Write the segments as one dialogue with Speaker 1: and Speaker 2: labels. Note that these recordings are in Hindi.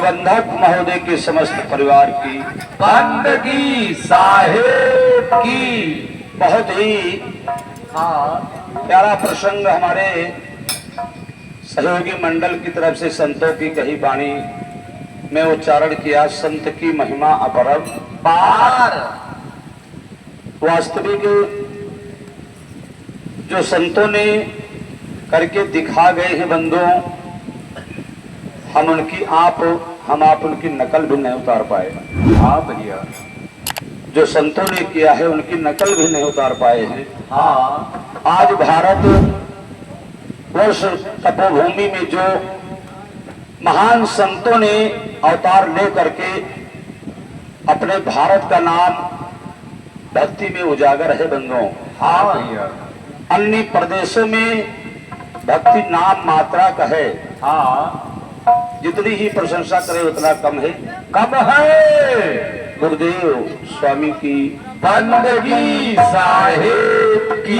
Speaker 1: प्रबंधक महोदय के समस्त परिवार की,
Speaker 2: बंदगी साहेब की।
Speaker 1: बहुत ही प्यारा प्रसंग हमारे सहयोगी मंडल की तरफ से संतों की कही वाणी में उच्चारण किया। संत की महिमा अपरंपार। वास्तविक जो संतों ने करके दिखा गए हैं बंधुओं, हम आप उनकी नकल भी नहीं उतार पाए।
Speaker 2: हाँ भैया,
Speaker 1: जो संतों ने किया है उनकी नकल भी नहीं उतार पाए हैं।
Speaker 2: हाँ,
Speaker 1: आज भारत वर्ष तपोभूमि में जो महान संतों ने अवतार ले करके अपने भारत का नाम भक्ति में उजागर है बंधुओं।
Speaker 2: हाँ भैया,
Speaker 1: अन्य प्रदेशों में भक्ति नाम मात्रा का है।
Speaker 2: हाँ,
Speaker 1: जितनी ही प्रशंसा करे उतना कम है।
Speaker 2: कब है
Speaker 1: गुरुदेव स्वामी की
Speaker 2: बंदगी साहेब की।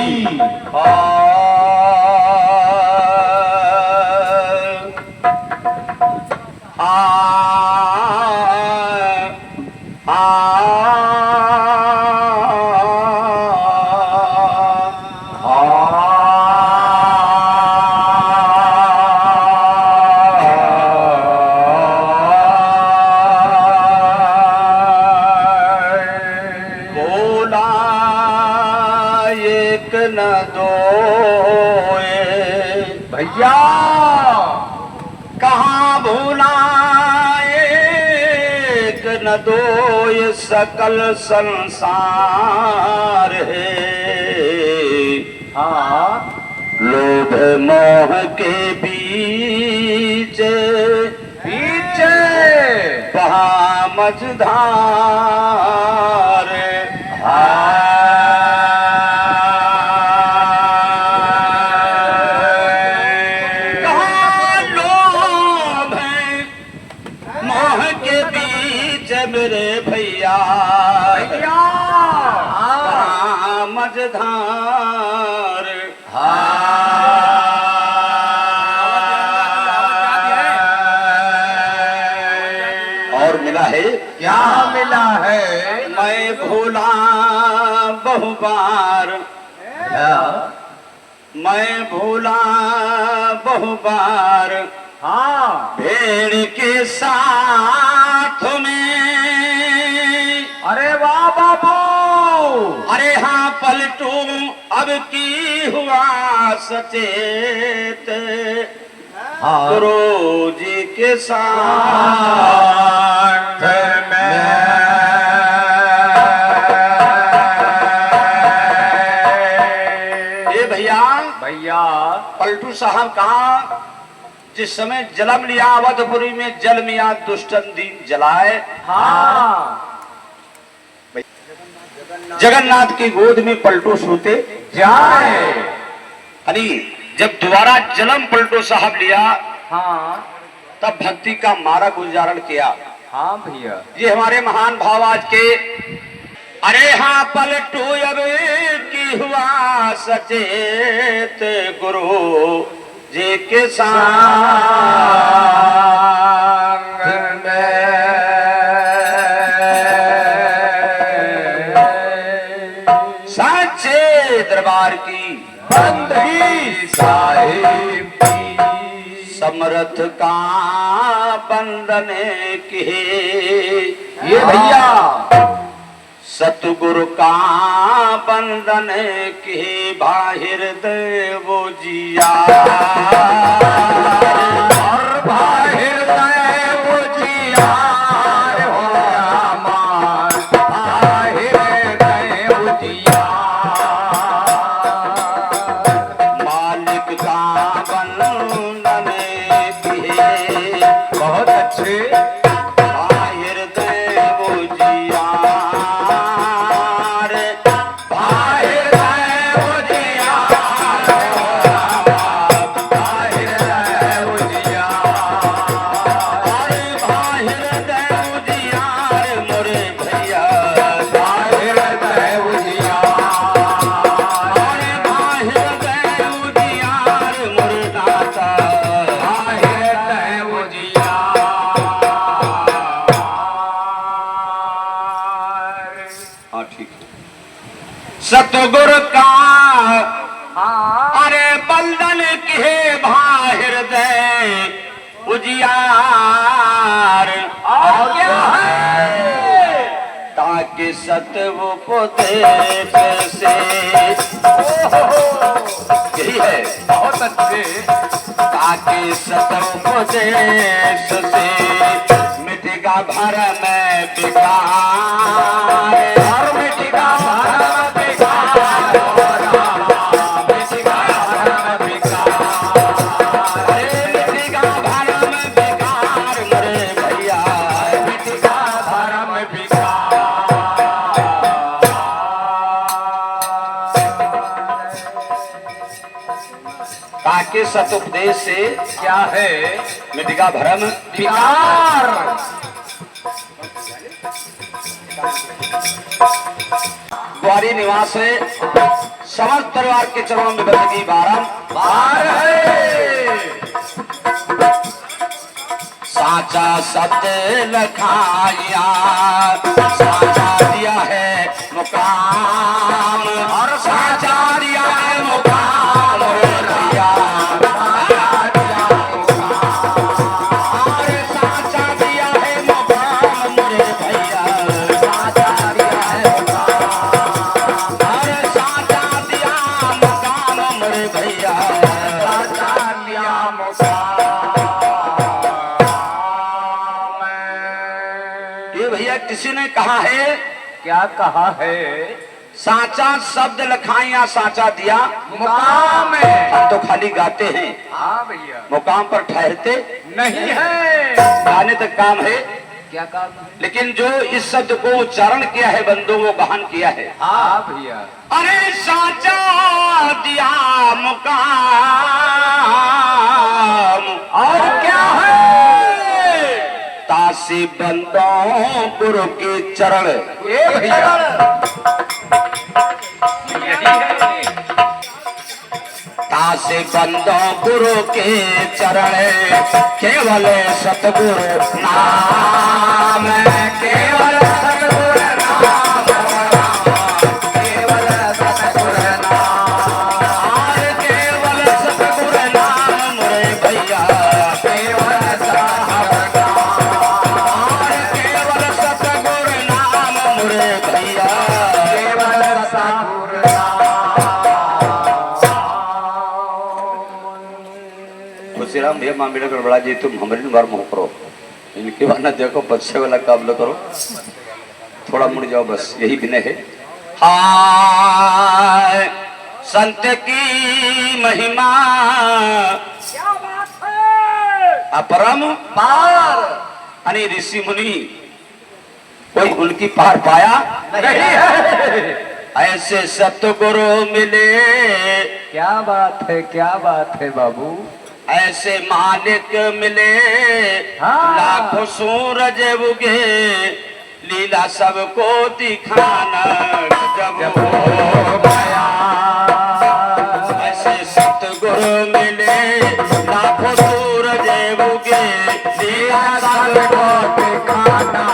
Speaker 2: भैया
Speaker 1: कहाँ भूला एक न दो, ये सकल संसार है।
Speaker 2: हाँ,
Speaker 1: लोभ मोह के बीच
Speaker 2: पीछे
Speaker 1: बहा मझधार। मेरे भैया मझधार। और मिला है
Speaker 2: क्या मिला है?
Speaker 1: मैं भूला बहु बार, मैं भूला बहु बार।
Speaker 2: हाँ,
Speaker 1: भेड़ के साथ में।
Speaker 2: अरे वाह बाबू,
Speaker 1: अरे हाँ पलटू अब की हुआ सचेत। गुरु जी के साथ में। ये भैया पलटू साहब कहाँ जिस समय जन्म लिया अवधपुरी में, जल मिया दुष्टन दीन जलाए।
Speaker 2: हाँ,
Speaker 1: जगन्नाथ की गोद में पलटू सोते
Speaker 2: जाए।
Speaker 1: अरे जब दोबारा जन्म पलटू साहब लिया,
Speaker 2: हाँ,
Speaker 1: तब भक्ति का मार्ग उच्चारण किया।
Speaker 2: हाँ भैया,
Speaker 1: ये हमारे महान भाव आज के। अरे हाँ पलटू अब की हुआ सचेत। गुरु जी के संग में। साचे दरबार की
Speaker 2: बंदगी साहेब की।
Speaker 1: समर्थ का बंदन के।
Speaker 2: ये भैया
Speaker 1: सतगुरु का बंदन के। बाहिर देव जिया
Speaker 2: और बाहिर देव जिया हो रामान। बाहिर देव जिया
Speaker 1: मालिक का बंदन के।
Speaker 2: बहुत अच्छे।
Speaker 1: बाहिर देव जिया सतगुरु का
Speaker 2: हाँ
Speaker 1: अरे बंधन के बाहिर दे उजियार
Speaker 2: और क्या है
Speaker 1: ताकि सतुपदेश से यही है
Speaker 2: बहुत अच्छे
Speaker 1: ताकि सतुपदेश से मिटेगा भरम बेकार
Speaker 2: और मिटेगा भरम बेकार मिटेगा भरम बेकार
Speaker 1: मिटेगा भरम बेकार मेरे भैया
Speaker 2: मिटेगा भरम बेकार
Speaker 1: ताकि सतुपदेश से
Speaker 2: क्या है
Speaker 1: मिटेगा भरम
Speaker 2: बेकार
Speaker 1: द्वारी निवास है समस्त परिवार के चरणों में बंदगी
Speaker 2: बार है
Speaker 1: साचा सत्य लखाया साचा दिया है मुकाम और साचा दिया है मुकाम रे भैया अरे साचा दिया है मुकाम रे भैया साचा दिया है मुकाम अरे साचा दिया मुकाम रे भैया
Speaker 2: साचा लिया
Speaker 1: ये भैया किसी ने कहा है
Speaker 2: क्या कहा है
Speaker 1: साचा शब्द लखाइया साचा दिया
Speaker 2: मुकाम है
Speaker 1: हम तो खाली गाते हैं
Speaker 2: हाँ भैया
Speaker 1: मुकाम पर ठहरते
Speaker 2: नहीं है
Speaker 1: गाने तक काम है
Speaker 2: क्या काम है
Speaker 1: लेकिन जो इस शब्द को उच्चारण किया है बंदों को गहन किया है
Speaker 2: हाँ भैया
Speaker 1: अरे साचा दिया मुकाम
Speaker 2: और क्या है
Speaker 1: तासी बंदों गुरु के चरण
Speaker 2: ये भैया यही है
Speaker 1: तासे बंदों गुरु के चरण केवल सतगुरु नाम केवल सतगुरु नाम केवल सतगुरु नाम केवल सतगुरु नाम रे भैया केवल सतगुरु नाम केवल सतगुरु नाम रे भैया
Speaker 2: केवल सतगुरु
Speaker 1: खुशीराम भैया माँ मेरे गड़बड़ा जी तुम हमारे बार मोह करो इनके बाद ना देखो बच्चे वाला काम न करो थोड़ा मुड़ जाओ बस यही विनय है हाय संत की महिमा
Speaker 2: क्या बात है
Speaker 1: अपरम
Speaker 2: पार
Speaker 1: अनि ऋषि मुनि कोई उनकी पार पाया
Speaker 2: नहीं है
Speaker 1: ऐसे सतगुरु मिले
Speaker 2: क्या बात है बाबू
Speaker 1: ऐसे मालिक मिले
Speaker 2: हाँ।
Speaker 1: लाखों सूरज उगे लीला सबको दिखाना जब हो गया ऐसे सतगुरु मिले लाखों सूरज उगे लीला सबको दिखाना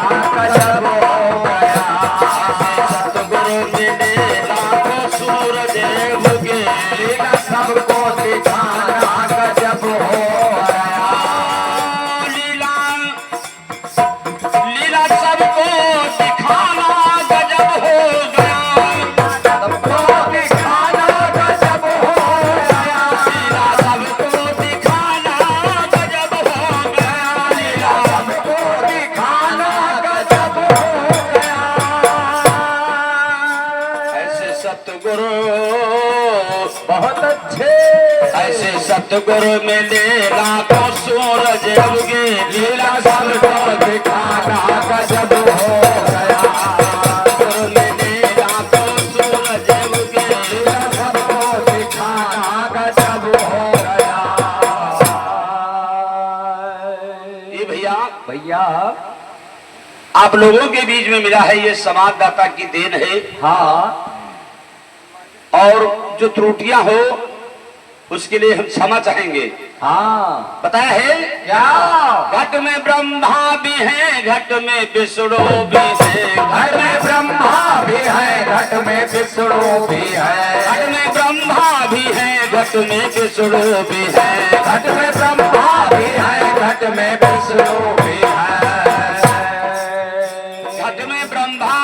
Speaker 1: जब हो गया ऐसे सतगुरु मिले लाखों सूरज उगे लीला सबको दिखाना जब हो गया लीला लीला सबको दिखाना गजब हो गया
Speaker 2: सबको दिखाना गजब हो गया
Speaker 1: लीला सबको दिखाना गजब हो गया लीला
Speaker 2: सबको दिखाना गजब हो गया
Speaker 1: ऐसे सतगुरु
Speaker 2: बहुत अच्छे
Speaker 1: ऐसे सतगुरु मिले लाखों सूरज उगे लीला सबको
Speaker 2: दिखाना गजब हो गया
Speaker 1: सतगुरु मिले लाखों सूरज उगे
Speaker 2: सबको दिखाना गजब हो गया
Speaker 1: ये भैया
Speaker 2: भैया
Speaker 1: आप लोगों के बीच में मिला है ये समाजदाता की देन है
Speaker 2: हाँ
Speaker 1: और जो त्रुटियां हो उसके लिए हम क्षमा चाहेंगे
Speaker 2: हाँ
Speaker 1: बताया है
Speaker 2: क्या
Speaker 1: घट में ब्रह्मा भी है, घट में विष्णु भी है,
Speaker 2: घट में ब्रह्मा भी है, घट में विष्णु भी है,
Speaker 1: घट में ब्रह्मा भी है, घट में विष्णु भी है,
Speaker 2: घट में ब्रह्मा भी है, घट में विष्णु भी है,
Speaker 1: घट में ब्रह्मा,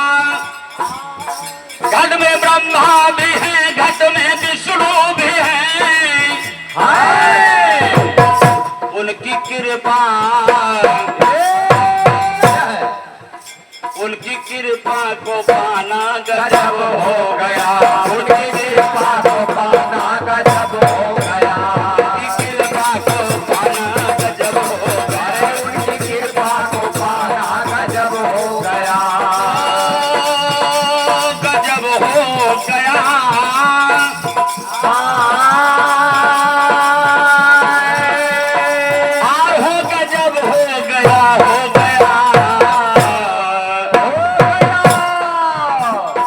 Speaker 1: घट में ब्रह्मा भी है, घट में विष्णु भी है। उनकी कृपा, उनकी कृपा को पाना
Speaker 2: गजब हो गया, उनकी कृपा को पाना गजब हो गया,
Speaker 1: उनकी कृपा को पाना गजब हो गया,
Speaker 2: उनकी कृपा को पाना गजब हो गया,
Speaker 1: गजब हो गया। हो गजब हो गया, हो गया।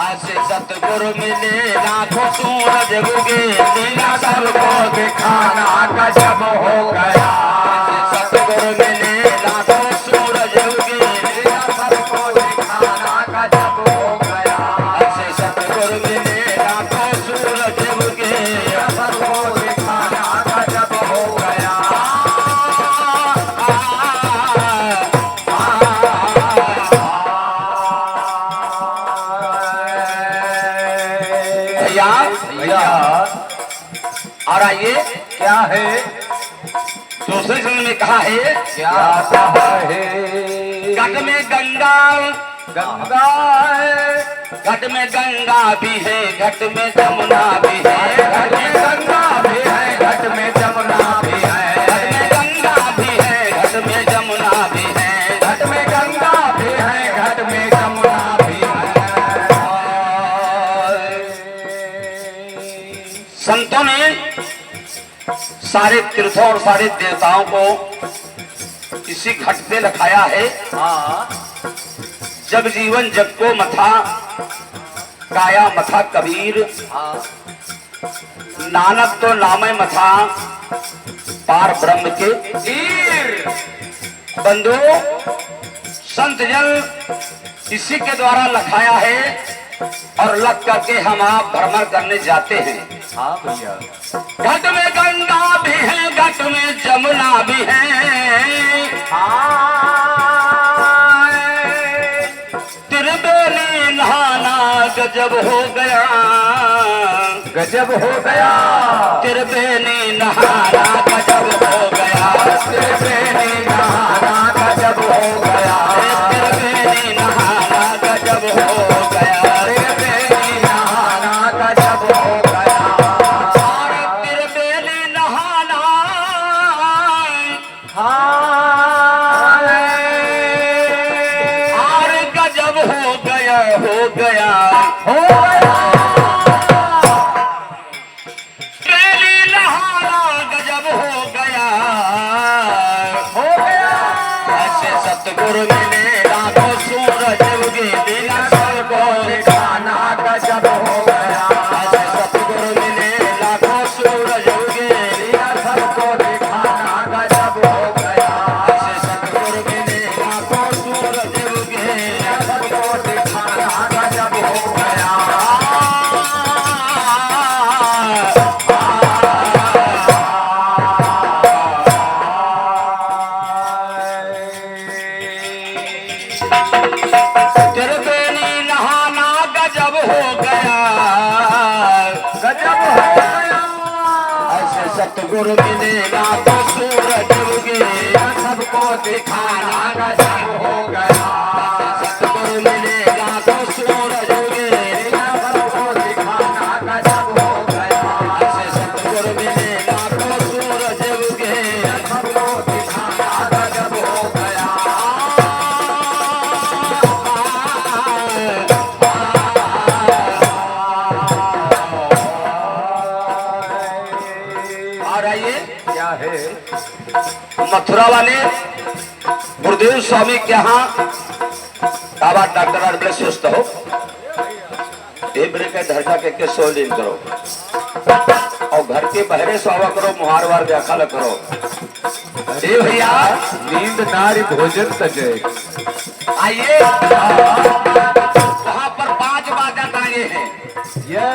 Speaker 1: ऐसे सतगुरु मिले लाखों सूरज उगे, लीला
Speaker 2: सबको दिखाना गजब हो गया,
Speaker 1: सतगुरु मिले लाखों सूरज उगे,
Speaker 2: लीला सबको दिखाना गजब हो गया,
Speaker 1: ऐसे सतगुरु मिले लाखों सूरज उगे।
Speaker 2: लीला सबको दिखाना गजब हो गया,
Speaker 1: भैया
Speaker 2: भैया
Speaker 1: और आइए
Speaker 2: क्या है,
Speaker 1: दूसरे शब्द में कहा है
Speaker 2: क्या कहा है,
Speaker 1: घट में गंगा,
Speaker 2: गंगा है,
Speaker 1: घट में गंगा भी है, घट में जमुना भी है,
Speaker 2: घट में गंगा भी है, घट में जमुना भी है,
Speaker 1: घट में गंगा भी है, घट में जमुना भी है,
Speaker 2: घट में गंगा भी है, घट में जमुना भी है।
Speaker 1: संतों ने सारे तीर्थों और सारे देवताओं को इसी घट पे रखाया है।
Speaker 2: हाँ
Speaker 1: जब जीवन जग को मथा, काया मथा कबीर,
Speaker 2: हाँ
Speaker 1: नानक तो नामे मथा, पार ब्रह्म के
Speaker 2: तीर
Speaker 1: बंधु। संत जल इसी के द्वारा लखाया है और लख करके हम आप भ्रमण करने जाते हैं।
Speaker 2: हाँ भैया
Speaker 1: घट में गंगा भी है, घट में जमुना भी है, त्रिवेणी नहाना गजब हो गया,
Speaker 2: गजब हो गया,
Speaker 1: त्रिवेणी नहाना गजब हो गया,
Speaker 2: त्रिवेणी नहाना गजब हो गया,
Speaker 1: त्रिवेणी नहाना गजब हो गया,
Speaker 2: त्रिवेणी नहाना गजब हो गया,
Speaker 1: और त्रिवेणी नहाना और गजब हो गया, हो गया,
Speaker 2: हो गया,
Speaker 1: त्रिवेणी नहाना गजब हो गया,
Speaker 2: हो गया,
Speaker 1: ऐसे सतगुरु मिले लाखों सूरज उगे, लीला सबको
Speaker 2: दिखाना गजब हो गया,
Speaker 1: ऐसे सतगुरु मिले लाखों सूरज उगे,
Speaker 2: लीला सबको दिखाना गजब हो गया,
Speaker 1: ऐसे सतगुरु मिले लाखों सूरज उगे।
Speaker 2: लीला सबको दिखाना गजब हो गया,
Speaker 1: त्रिवेणी नहाना गजब हो गया,
Speaker 2: गजब हो गया,
Speaker 1: ऐसे सतगुरु मिले लाखों सूरज उगे,
Speaker 2: सबको दिखाना गजब हो गया,
Speaker 1: सतगुरु मिले लाखों सूरज उगे,
Speaker 2: लीला सबको दिखाना गजब हो गया,
Speaker 1: ऐसे सतगुरु मिले लाखों सूरज उगे।
Speaker 2: सबको दिखाना गजब हो गया,
Speaker 1: और आइए
Speaker 2: क्या है,
Speaker 1: मथुरा वाले गुरुदेव स्वामी के यहाँ बाबा डॉक्टर अड़बड़े सुस्त हो, ये ब्रेक धरका के सोलिन करो और घर के बहरे सोवा करो, मुहार वार देखा ल करो। अरे भैया
Speaker 2: नींद नारी भोजन तजे।
Speaker 1: आइए, वहाँ पर 5 बाजा टांगे हैं।
Speaker 2: ये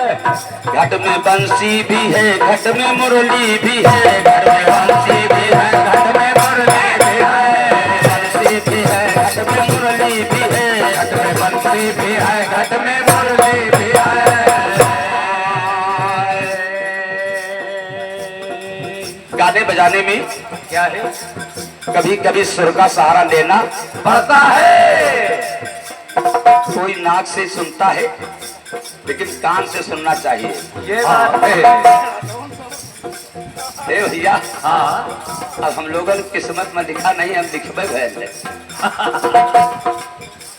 Speaker 1: घट में बंसी भी है, घट में मुरली भी है, घट में बंसी भी है, घट में मुरली भी है, बंसी भी है, घट में मुरली भी है,
Speaker 2: घट में बंसी भी है, घट में मुरली भी है।
Speaker 1: गाने बजाने में
Speaker 2: क्या है?
Speaker 1: कभी कभी सुर का सहारा लेना
Speaker 2: पड़ता है।
Speaker 1: कोई नाक से सुनता है लेकिन कान से सुनना चाहिए।
Speaker 2: ये बात है।
Speaker 1: ए भैया,
Speaker 2: हाँ
Speaker 1: अब हम लोगों ने किस्मत में लिखा नहीं, हम लिखबे भैल है।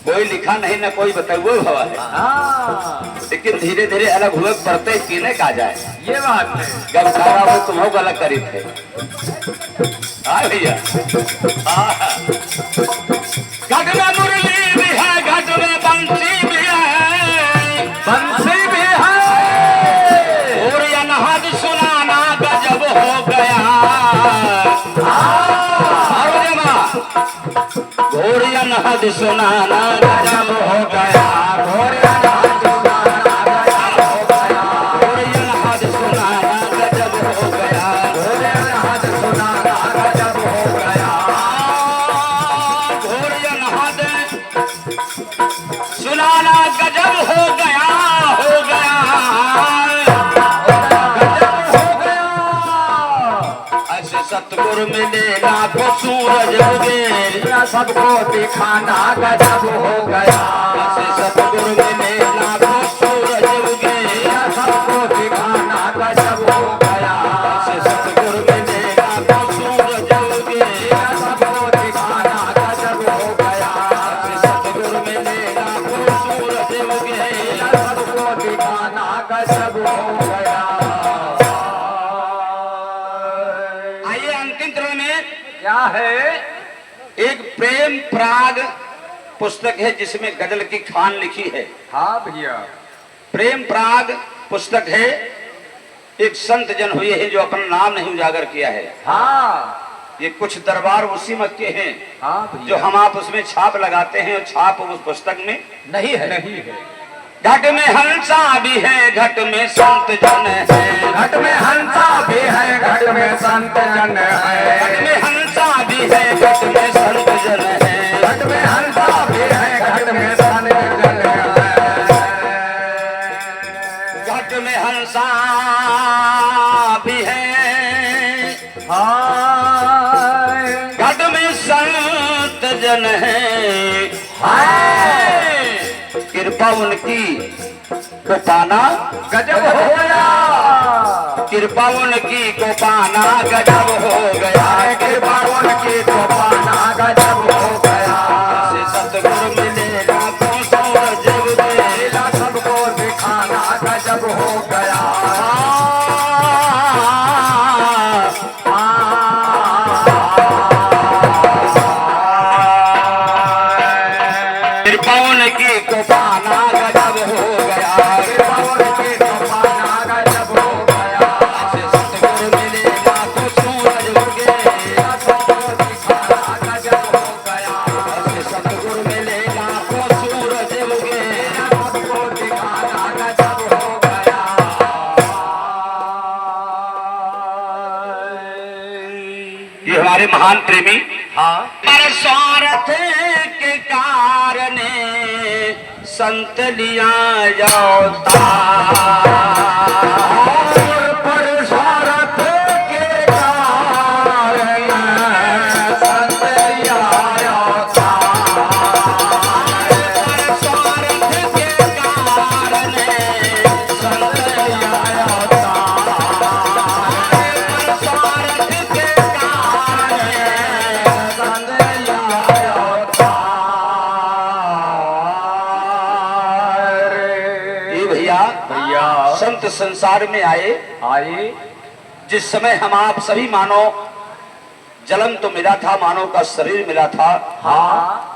Speaker 1: कोई लिखा नहीं ना कोई बताओ हवा है,
Speaker 2: हाँ,
Speaker 1: लेकिन धीरे धीरे अलग हुए पड़ते पीने का जाए।
Speaker 2: ये बात है।
Speaker 1: जब खाना हो तुम लोग अलग करी थे। हाँ भैया, घट में मुरली भी है, घट में बंसी भी है,
Speaker 2: बंसी भी है।
Speaker 1: और यह नहद सुनाना गजब हो गया। घोर यह नहद सुनाना गजब हो गया,
Speaker 2: घोर या नहद सुनाना गजब हो गया,
Speaker 1: घोर यह नहद सुनाना गजब हो गया,
Speaker 2: घोर या नहद सुनाना गजब हो गया।
Speaker 1: घोर यह नहद सुनाना गजब हो गया, हो गया।
Speaker 2: गजब हो गया।
Speaker 1: ऐसे सतगुरु मिले लाखों सूरज उगे,
Speaker 2: या सबको दिखाना गजब हो गया।
Speaker 1: ऐसे सतगुरु मिले लाखों सूरज उगे,
Speaker 2: या सबको दिखाना गजब हो गया।
Speaker 1: ऐसे सतगुरु मिले लाखों सूरज उगे,
Speaker 2: या सबको दिखाना गजब हो गया।
Speaker 1: ऐसे सतगुरु मिले लाखों सूरज उगे।
Speaker 2: या सबको दिखाना गजब हो गया।
Speaker 1: आइए अंतिम क्रम में
Speaker 2: क्या है?
Speaker 1: एक प्रेम प्राग पुस्तक है जिसमें गजल की खान लिखी है।
Speaker 2: हाँ भैया।
Speaker 1: प्रेम प्राग पुस्तक है, एक संत जन हुए हैं जो अपना नाम नहीं उजागर किया है।
Speaker 2: हाँ
Speaker 1: ये कुछ दरबार उसी मत के हैं
Speaker 2: हाँ
Speaker 1: जो
Speaker 2: भैया।
Speaker 1: हम आप उसमें छाप लगाते हैं, और छाप उस पुस्तक में
Speaker 2: नहीं है, नहीं है।
Speaker 1: घट में हंसा भी है, घट में संत जन है,
Speaker 2: घट में हंसा भी है, घट में संत जन है।
Speaker 1: घट में हंसा भी है, घट में संत जन है,
Speaker 2: घट में हंसा भी है, घट में संत जन है।
Speaker 1: घट में हंसा भी है,
Speaker 2: हाय
Speaker 1: घट में संत जन है।
Speaker 2: हाय
Speaker 1: कृपा उनकी को पाना
Speaker 2: गजब हो गया।
Speaker 1: कृपा उनकी को पाना गजब हो गया,
Speaker 2: कृपा उनकी तो पाना गजब हो गया।
Speaker 1: से सतगुरु मिले लाखों सूरज उगे,
Speaker 2: लीला सबको दिखाना गजब हो गया।
Speaker 1: कृपा उनकी को पाना गजब हो गया,
Speaker 2: कृपा उनकी तो पाना गजब हो गया।
Speaker 1: से सतगुरु मिले लाखों सूरज उगे,
Speaker 2: लीला सबको दिखाना गजब हो गया।
Speaker 1: से सतगुरु मिले लाखों सूरज उगे।
Speaker 2: लीला सबको दिखाना गजब हो गया।
Speaker 1: ये हमारे महान प्रेमी
Speaker 2: हाँ
Speaker 1: पर स्वार्थ के कारण संत लिया जाता,
Speaker 2: पर स्वार्थ के कारण संत लिया जाता।
Speaker 1: पर स्वार्थ के कारण संत लिया जाता, पर स्वार्थ के कारण
Speaker 2: संत लिया जाता।
Speaker 1: ये भैया
Speaker 2: भैया
Speaker 1: संत संसार में आए
Speaker 2: आइए।
Speaker 1: जिस समय हम आप सभी मानो जन्म तो मिला था, मानव का शरीर मिला था,
Speaker 2: हाँ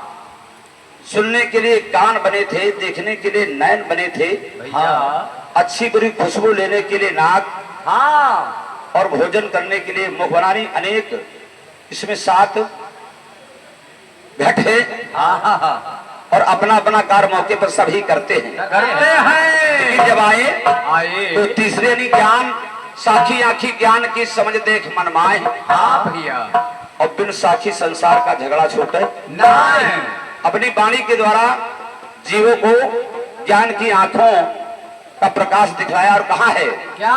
Speaker 1: सुनने के लिए कान बने थे, देखने के लिए नयन बने थे,
Speaker 2: भैया
Speaker 1: अच्छी बुरी खुशबू लेने के लिए नाक,
Speaker 2: हाँ
Speaker 1: और भोजन करने के लिए मुखबरानी अनेक, इसमें 7 घट है और अपना अपना कार्य मौके पर सभी करते हैं।
Speaker 2: करते हैं।
Speaker 1: लेकिन जब आए
Speaker 2: आए
Speaker 1: तो तीसरे नहीं ज्ञान साखी आखी ज्ञान की समझ देख मन माए,
Speaker 2: हाँ भैया
Speaker 1: और बिन साखी संसार का झगड़ा छूटे।
Speaker 2: नहीं
Speaker 1: अपनी वाणी के द्वारा जीवों को ज्ञान की आंखों का प्रकाश दिखलाया और कहा है
Speaker 2: क्या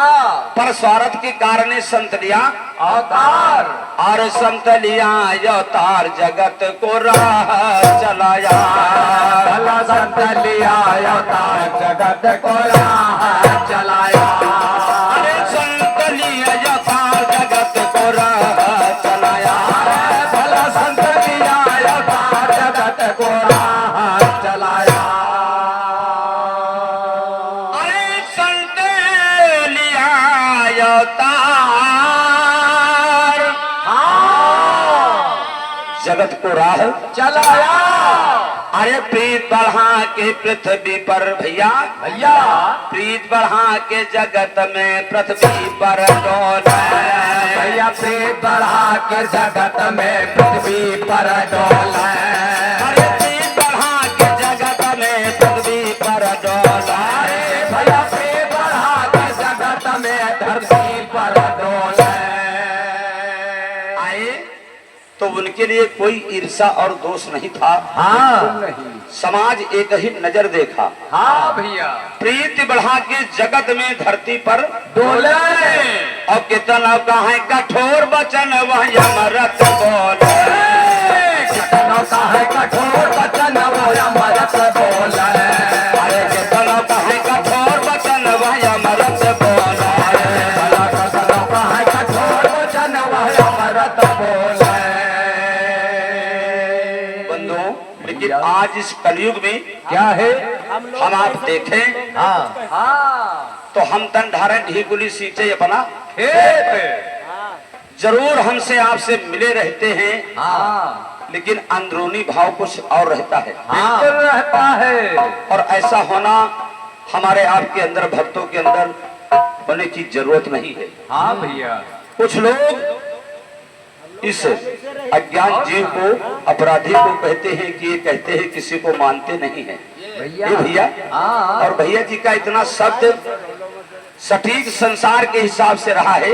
Speaker 1: पर स्वार्थ के कारण संत लिया
Speaker 2: अवतार
Speaker 1: और संत लिया अवतार जगत को राह चलाया।
Speaker 2: भला संत लिया अवतार जगत को राह चलाया।
Speaker 1: अरे संत लिया अवतार जगत को राह चलाया।
Speaker 2: भला संत लिया अवतार जगत को राह चलाया।
Speaker 1: अरे संत लिया अवतार जगत को राह
Speaker 2: चलाया।
Speaker 1: अरे प्रीत बढ़ा के पृथ्वी पर भैया
Speaker 2: भैया
Speaker 1: प्रीत बढ़ा के जगत में पृथ्वी पर डोले।
Speaker 2: भैया प्रीत बढ़ा के जगत में पृथ्वी पर डोले।
Speaker 1: अरे प्रीत बढ़ा के जगत में पृथ्वी पर डोले।
Speaker 2: भैया प्रीत बढ़ा के जगत में धरती पर डोले।
Speaker 1: आए तो उनके लिए कोई ईर्षा और दोष नहीं था।
Speaker 2: हाँ
Speaker 1: समाज एक ही नजर देखा।
Speaker 2: हाँ भैया
Speaker 1: प्रीति बढ़ा के जगत में धरती पर
Speaker 2: डोले।
Speaker 1: और कितना कहा कठोर वचन वह अमृत बोले।
Speaker 2: कितना का है कठोर वचन वो अमृत बोले।
Speaker 1: अरे कितना कहा कठोर वचन वह अमृत बोले।
Speaker 2: भला कितना का है कठोर वचन वो अमृत बोले।
Speaker 1: बंधुओं, लेकिन आज इस कलयुग में
Speaker 2: क्या है
Speaker 1: हम आप देखें
Speaker 2: हाँ हाँ
Speaker 1: तो हम तन धारण ढीकुली सींचे अपना
Speaker 2: खेत
Speaker 1: जरूर हमसे आपसे मिले रहते हैं,
Speaker 2: हाँ
Speaker 1: लेकिन अंदरूनी भाव कुछ और रहता है।
Speaker 2: बिल्कुल रहता है।
Speaker 1: और ऐसा होना हमारे आपके अंदर भक्तों के अंदर होने की जरूरत नहीं है।
Speaker 2: हाँ भैया
Speaker 1: कुछ लोग इस अज्ञान जीव को अपराधी को कहते हैं कि ये कहते हैं किसी को मानते नहीं है। ये भैया
Speaker 2: हाँ
Speaker 1: और भैया जी का इतना शब्द सटीक संसार के हिसाब से रहा है।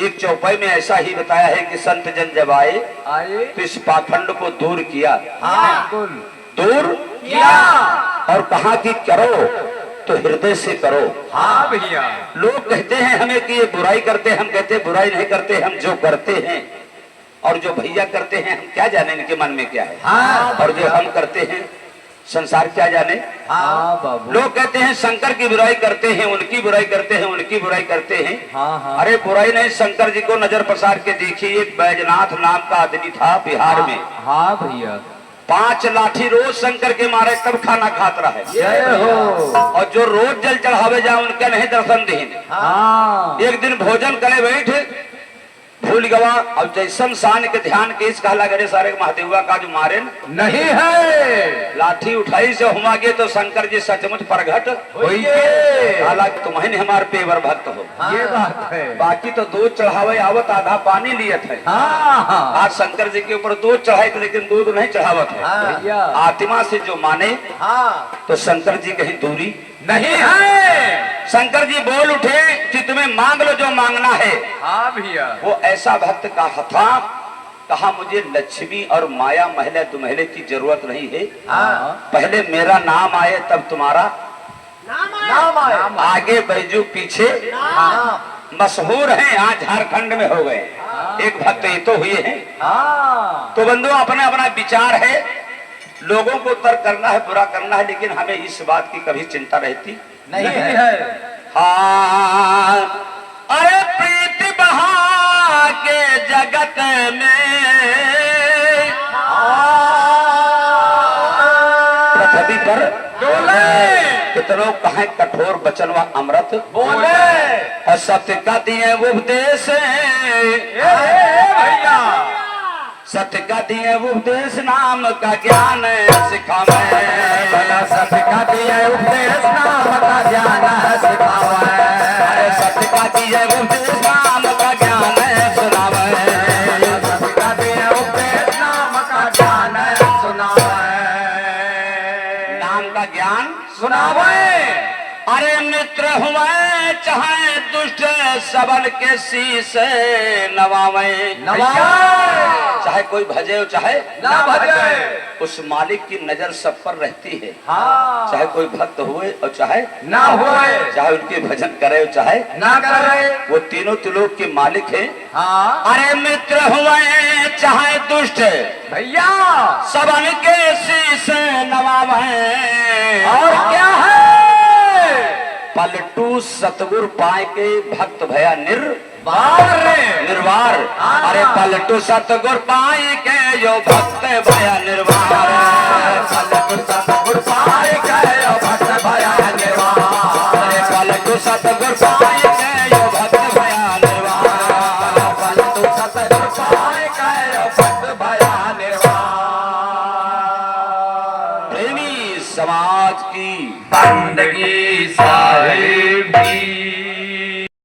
Speaker 1: एक चौपाई में ऐसा ही बताया है कि संत जन जब आए
Speaker 2: आए
Speaker 1: तो इस पाखंड को दूर किया।
Speaker 2: बिल्कुल
Speaker 1: दूर
Speaker 2: किया
Speaker 1: और कहा कि करो तो हृदय से करो।
Speaker 2: हाँ भैया
Speaker 1: लोग कहते हैं हमें कि ये बुराई करते हैं, हम कहते हैं बुराई नहीं करते, हम जो करते हैं और जो भैया करते हैं हम क्या जाने इनके मन में क्या है।
Speaker 2: हाँ
Speaker 1: और जो हम करते हैं संसार क्या जाने।
Speaker 2: हाँ बाबू
Speaker 1: लोग कहते हैं शंकर की बुराई करते हैं, उनकी बुराई करते हैं, उनकी बुराई करते हैं।
Speaker 2: हाँ हाँ
Speaker 1: अरे बुराई नहीं, शंकर जी को नजर पसार के देखिए। एक बैजनाथ नाम का आदमी था बिहार में,
Speaker 2: हाँ भैया
Speaker 1: 5 लाठी रोज शंकर के मारे तब खाना खाता रहा है।
Speaker 2: जय हो।
Speaker 1: और जो रोज जल चढ़ावे जाए उनका नहीं दर्शन दीन।
Speaker 2: हाँ
Speaker 1: एक दिन भोजन करे बैठे भूल गवा। अब जैसन शान के ध्यान के इस कहला गए सारे महादेवा का जो मारे
Speaker 2: नहीं है
Speaker 1: लाठी उठाई से हुआ गए तो शंकर जी सचमुच प्रगट
Speaker 2: होइए।
Speaker 1: हालांकि तुम्हें हमारे पेवर भक्त हो।
Speaker 2: ये बात है।
Speaker 1: बाकी तो दूध चढ़ावे आवत आधा पानी लिए थे।
Speaker 2: हाँ हाँ
Speaker 1: आज शंकर जी के ऊपर दूध चढ़ाई थे लेकिन दूध नहीं चढ़ावत है।
Speaker 2: भैया
Speaker 1: आत्मा से जो माने
Speaker 2: हाँ
Speaker 1: तो शंकर जी कहीं दूरी
Speaker 2: नहीं है।
Speaker 1: शंकर जी बोल उठे कि तुम्हें मांग लो जो मांगना है।
Speaker 2: हाँ भैया
Speaker 1: वो ऐसा भक्त कहा था, कहा मुझे लक्ष्मी और माया महले दुमहले की जरूरत नहीं है।
Speaker 2: हाँ
Speaker 1: पहले मेरा नाम आए तब तुम्हारा
Speaker 2: नाम आए।
Speaker 1: आगे बैजू पीछे
Speaker 2: हाँ
Speaker 1: मशहूर हैं। आज झारखंड में हो गए। एक भक्त ये तो हुए हैं।
Speaker 2: हाँ
Speaker 1: तो बंधु अपना अपना विचार है, लोगों को तर्क करना है, बुरा करना है, लेकिन हमें इस बात की कभी चिंता रहती
Speaker 2: नहीं है।
Speaker 1: हाँ। अरे प्रीति बहा के जगत में पृथ्वी पर
Speaker 2: डोले।
Speaker 1: कितनों कहे कठोर वचन व अमृत
Speaker 2: बोले।
Speaker 1: और सत्य का दिए उपदेश
Speaker 2: भैया
Speaker 1: सत्य का दिए उपदेश नाम का ज्ञान सिखावे,
Speaker 2: भला सत्य का दिए उपदेश नाम का ज्ञान सिखावे,
Speaker 1: अरे सत्य का दिए उपदेश नाम का ज्ञान सुनावे,
Speaker 2: सत्य का दिए उपदेश नाम का ज्ञान सुनावे,
Speaker 1: नाम का ज्ञान
Speaker 2: सुनावे।
Speaker 1: अरे मित्र हुए चाहे दुष्ट सबल के शीश नवावे, चाहे कोई भजे चाहे
Speaker 2: ना भजे,
Speaker 1: उस मालिक की नजर सब पर रहती है।
Speaker 2: हाँ,
Speaker 1: चाहे कोई भक्त हुए और चाहे
Speaker 2: ना हुए,
Speaker 1: चाहे उनके भजन करे और चाहे
Speaker 2: ना करे,
Speaker 1: वो तीनों त्रिलोक के मालिक हैं।
Speaker 2: हाँ
Speaker 1: अरे मित्र हुए चाहे दुष्ट
Speaker 2: भैया,
Speaker 1: सबन के शीश नवावे,
Speaker 2: और क्या है?
Speaker 1: पलटू सतगुर पाए के भक्त भया
Speaker 2: बार
Speaker 1: निर्वार। अरे पलटू सतगुर पाए के यो भक्त भया निर्वार,
Speaker 2: पलटू सतगुर पाए गए भक्त भया निर्वाण,
Speaker 1: अरे पलटू सतगुर पाए के यो भक्त भया निर्वार,
Speaker 2: पलटू सतगुर पाए गए भक्त भया निर्वाण।
Speaker 1: प्रेमी समाज की
Speaker 2: बंदगी सारी